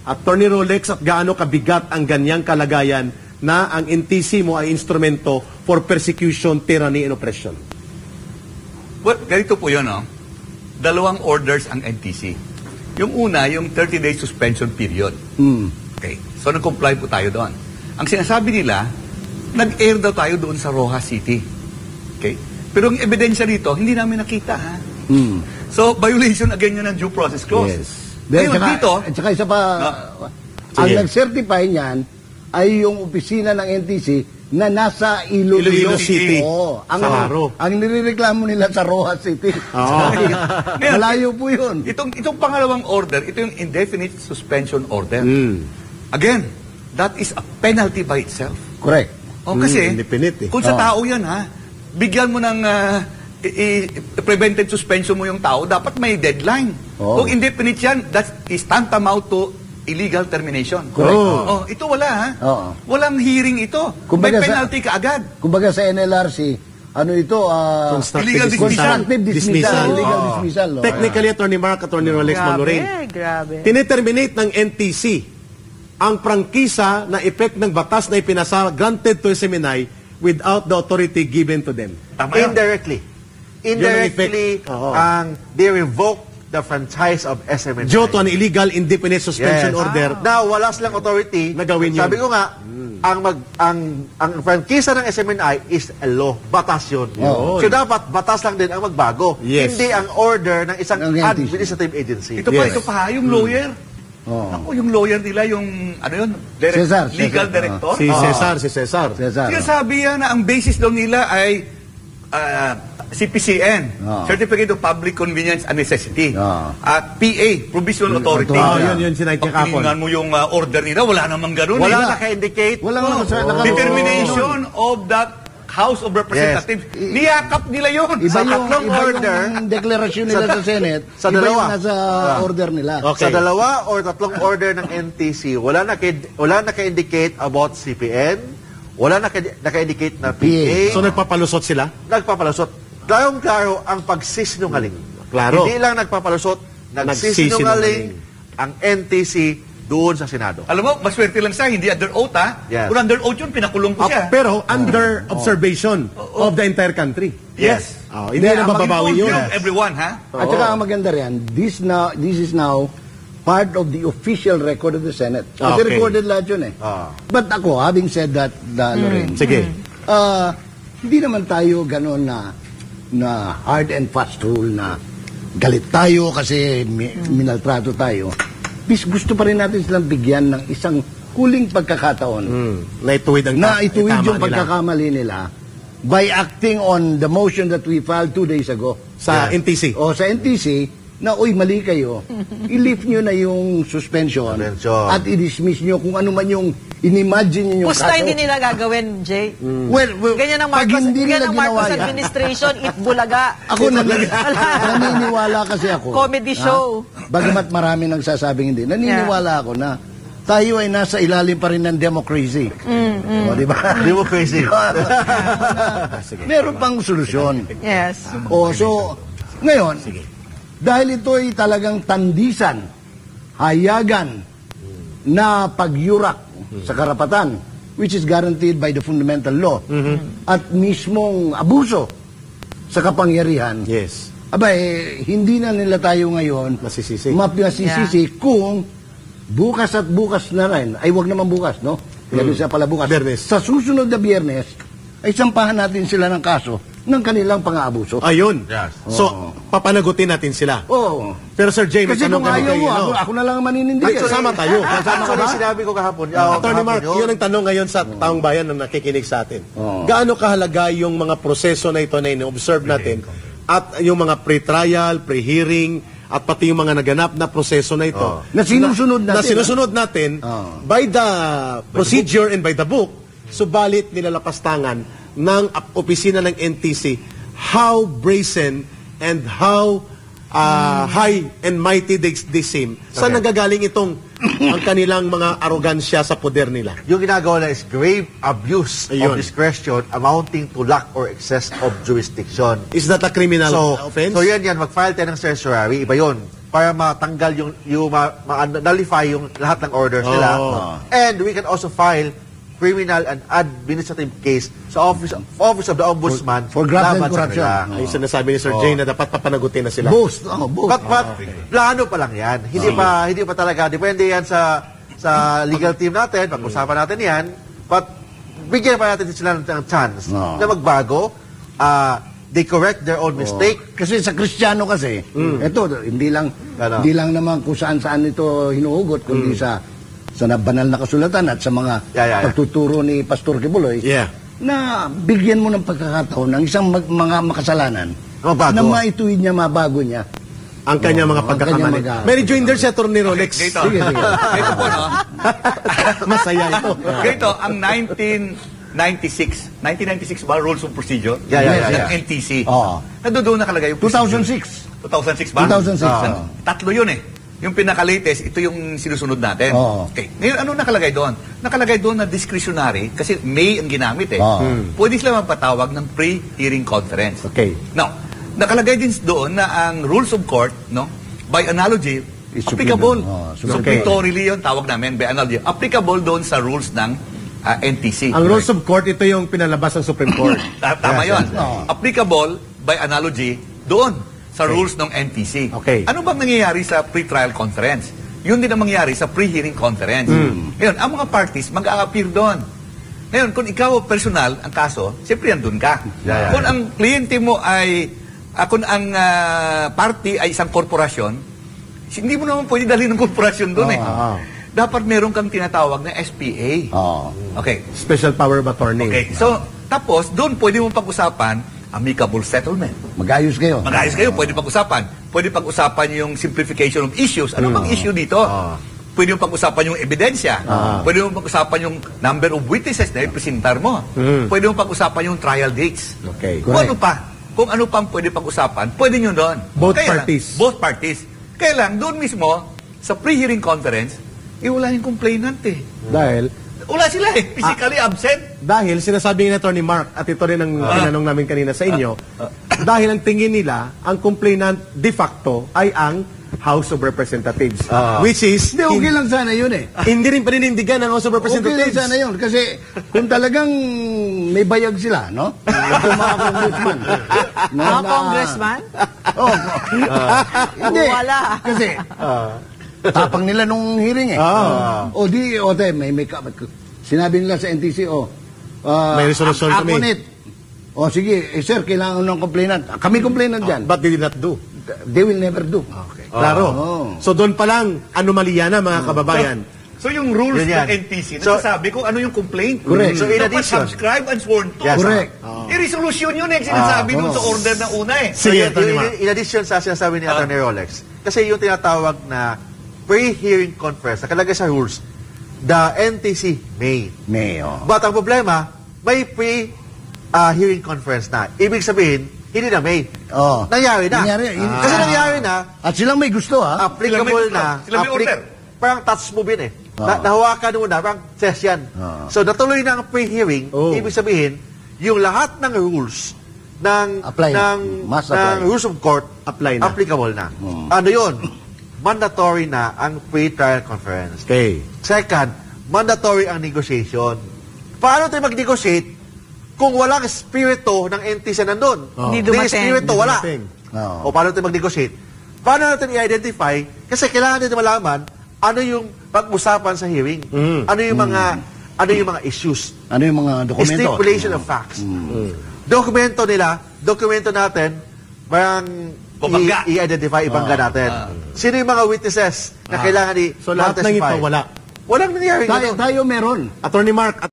Attorney Rolex, at gaano kabigat ang ganyang kalagayan na ang NTC mo ay instrumento for persecution, tyranny, and oppression? Well, ganito po yun, no? Dalawang orders ang NTC. Yung una, yung 30-day suspension period. Okay. So, nag-comply po tayo doon. Ang sinasabi nila, nag-air daw tayo doon sa Rojas City. Okay? Pero ang ebidensya dito, hindi namin nakita, ha? So, violation again yun ng due process clause. Yes. Ngayon, dito, at saka isa pa, ang nag-certify niyan ay yung opisina ng NTC na nasa Iloilo City. Ang nirereklamo nila sa Rojas City. Malayo po yun. Itong pangalawang order, ito yung indefinite suspension order. Again, that is a penalty by itself. Correct. Kasi, indefinite, kung sa tao yan, ha, bigyan mo ng prevented suspension mo yung tao, dapat may deadline. Kung indefinite yan, that is tantamount to illegal termination. Correct. Ito wala, ha? Walang hearing ito. May penalty ka agad. Kumbaga sa NLRC, ano ito? Illegal dismissal. Illegal dismissal. Technically, Attorney Mark, Attorney Rolex Manlorin, Grabe. tineterminate ng NTC ang prangkisa na effect ng batas na ipinasa granted to SMNI without the authority given to them. Indirectly. They revoke the franchise of SMNI. Due to an illegal indefinite suspension order. Now, wala silang authority. Nagawin yun. Sabi ko nga, ang franchise ng SMNI is a law. Batas yun. So, dapat batas lang din ang magbago. Yes. Hindi ang order ng isang administrative agency. Ito pa, yung lawyer. Ako, yung lawyer nila, yung, ano yun? Legal director? Si Cesar. Sinasabi yan na ang basis daw nila ay CPCN, Certificate of Public Convenience and Necessity. At PA, Provisional Authority. Yun sinaytya kapon. Pag mo yung order nila, wala namang ganun. Wala naka-indicate. Determination of that House of Representatives. Niyakap nila yun. Iba yung deklarasyon nila sa Senate. Sa dalawa. Iba yung nasa order nila. Sa dalawa or tatlong order ng NTC, wala naka-indicate about CPN, wala naka-indicate na PA. So nagpapalusot sila? Nagpapalusot. Klarong-klaro ang pagsisinungaling. Klaro. Hindi lang nagpapalusot, nagsisinungaling ang NTC doon sa Senado. Alam mo, maswerte lang siya, hindi under oath, ha? Yes. Kung under oath yun, pinakulong ko siya. Pero under observation of the entire country. Yes. Hindi na mababawi yun. Everyone, ha? At saka ang maganda riyan, this is now part of the official record of the Senate. Kasi recorded lahat yun, eh. But ako, having said that, Lorraine, sige. Hindi naman tayo gano'n na hard and fast rule na galit tayo kasi minaltrato tayo. Bis gusto pa rin natin silang bigyan ng isang huling pagkakataon na ituwid yung pagkakamali nila by acting on the motion that we filed 2 days ago. Sa NTC? Sa NTC, na, mali kayo, i-lift nyo na yung suspension at i-dismiss nyo kung ano man yung in-imagine nyo yung kaso. Pusta hindi nila gagawin, Jay. Well, ganyan ang Marcos administration, Bulaga. Ako naniniwala kasi ako. Comedy show. Bagamat marami nang sasabing hindi. Naniniwala ako na tayo ay nasa ilalim pa rin ng democracy. Di ba? Democracy. Meron pang solusyon. Yes. So, ngayon, dahil ito ay talagang tandisan, hayagan na pagyurak sa karapatan, which is guaranteed by the fundamental law, at mismong abuso sa kapangyarihan, hindi na nila tayo ngayon masisisi kung bukas at bukas na rin, ay wag naman bukas, no? Siya pala bukas. Sa susunod na Biyernes, ay sampahan natin sila ng kaso ng kanilang pang-aabuso. Ayun. So, papanagutin natin sila. Pero Sir Jay, kasi kung ayaw mo, ako na lang maninindigan. Sama tayo. Actually, sinabi ko kahapon. Attorney Mark, yun ang tanong ngayon sa taong bayan na nakikinig sa atin. Gaano kahalaga yung mga proseso na ito na in-observe natin at yung mga pre-trial, pre-hearing, at pati yung mga naganap na proseso na ito. Na sinusunod natin. By the procedure and by the book, subalit nilalapastangan ng opisina ng NTC how brazen and how high and mighty they seem. Saan nagagaling itong ang kanilang mga arogansya sa poder nila? Yung ginagawa na is grave abuse of discretion amounting to lack or excess of jurisdiction. Is that a criminal offense? So yan, mag-file tayo ng certiorari, iba yun. para matanggal nullify yung lahat ng orders nila. And we can also file criminal and administrative case sa Office of the Ombudsman For graft and laban sa corruption. kanila. Yung sinasabi ni Sir Jay na dapat papanagutin na sila. Both. Both. But plano pa lang yan. Hindi pa talaga. Depende yan sa legal team natin. Pag-usapan natin yan. But bigyan pa natin sila ng chance na magbago. They correct their own mistake. Kasi sa Kristiyano kasi, ito, hindi lang naman kung saan-saan ito hinuhugot, kundi sa banal na kasulatan at sa mga pagtuturo ni Pastor Kibuloy, na bigyan mo ng pagkakataon ng isang mga makasalanan na maituwid niya, mabago niya Ang kanyang mga pagkakamali. Mary Join there si Atty. Rolex. Dito. Sige. Ito po, no? Masaya ito. Ganito, ang 1996 ba, Rules of Procedure? Yeah. Ng NTC. Oo. Nandoon nakalagay yung 2006. 2006 ba? 2006. Tatlo yun eh. Yung pinaka-latest, ito yung sinusunod natin. Oo. Okay. Ngayon, ano nakalagay doon? Nakalagay doon na discretionary, kasi May ang ginamit eh. Oo. Pwede sila magpatawag ng pre-hearing conference. Okay. Now, nakalagay din doon na ang rules of court, no, by analogy, Is applicable. supreme. Superiorly yun, tawag namin, by analogy. Applicable doon sa rules ng NTC. Ang rules of court, ito yung pinalabas ng Supreme Court. Tama yun. Oo. Applicable by analogy doon sa rules ng NTC. Okay. Ano bang nangyayari sa pre-trial conference? Yun din ang mangyayari sa pre-hearing conference. Ngayon, ang mga parties mag-a-appear doon. Ngayon, kung ikaw personal ang kaso, siyempre andun ka. Yeah. Kung ang kliyente mo ay, kung ang party ay isang korporasyon, hindi mo naman pwede dalhin ng korporasyon doon eh. Dapat meron kang tinatawag na SPA. Okay. Special Power of Attorney. Okay. So, tapos, doon pwede mo pag-usapan amicable settlement. Mag-ayos kayo. Mag-ayos kayo, pwede pag-usapan. Pwede pag-usapan yung simplification of issues. Ano bang issue dito? Pwede mo pag-usapan yung ebidensya. Pwede mo pag-usapan yung number of witnesses na ipresentar mo. Pwede mo pag-usapan yung trial dates. Okay. Kung ano pa. Kung ano pang pwede pag-usapan, pwede nyo doon. Both Kaya parties. Both parties. Kaya lang, doon mismo, sa pre-hearing conference, wala yung complainant eh. Wala sila eh. Physically absent. Dahil sinasabi ni Atty. Mark, at ito rin ang tinanong namin kanina sa inyo, dahil ang tingin nila, ang complainant de facto ay ang House of Representatives. Which is, Hindi, okay lang sana yun eh. hindi rin paninindigan ng House of Okay lang Representatives. sana yun. Kasi kung talagang may bayag sila, no? Ito mga congressman. Mga congressman? Oh, hindi. Wala. Kasi, tapang nila nung hearing eh. Sinabi nila sa NTC, May resolution ako kami. nit. Sige, sir, kailangan ng complainant. Kami complainant dyan. But they did not do. They will never do. Klaro. So doon pa lang, anomalya na mga kababayan. So yung rules Yun yan. ng NTC, So- nagsasabi kung ano yung complaint. Correct. So in Dapat addition- subscribe and sworn to. Yes, Correct. I-resolution yun eh, sinasabi dun sa order na una eh. So, Sige, yun, Atty. Mark. in addition sa sinasabi ni Atty. Rolex, kasi yung tinatawag na pre-hearing conference, nakalagay sa rules, the NTC may. But ang problema, may pre-hearing conference na. Ibig sabihin, hindi na may. Nangyari na. Kasi nangyari na, At silang may gusto, ha? applicable na. Sila may order. Parang touch mo bin eh. Nahawakan mo na, parang session. So natuloy na ang pre-hearing, ibig sabihin, yung lahat ng rules ng Apply na. Must apply. ng rules of court Apply na. applicable na. Ano yun? Mandatory na ang pre-trial conference. Okay. Second, mandatory ang negotiation. Paano tayo mag-negotiate kung walang spirito ng NTC nandun? Hindi dumating. Spirito, wala. Dumating. O paano tayo mag-negotiate? Paano natin i-identify? Kasi kailangan natin malaman ano yung pag-usapan sa hearing. Ano yung mga issues. Ano yung mga dokumento? Stipulation of facts. Dokumento nila, dokumento natin, parang Babangga. i-identify, ibangga natin. Sino yung mga witnesses na kailangan So lahat ng ito, wala. Walang nangyari Tayo meron. Attorney Mark,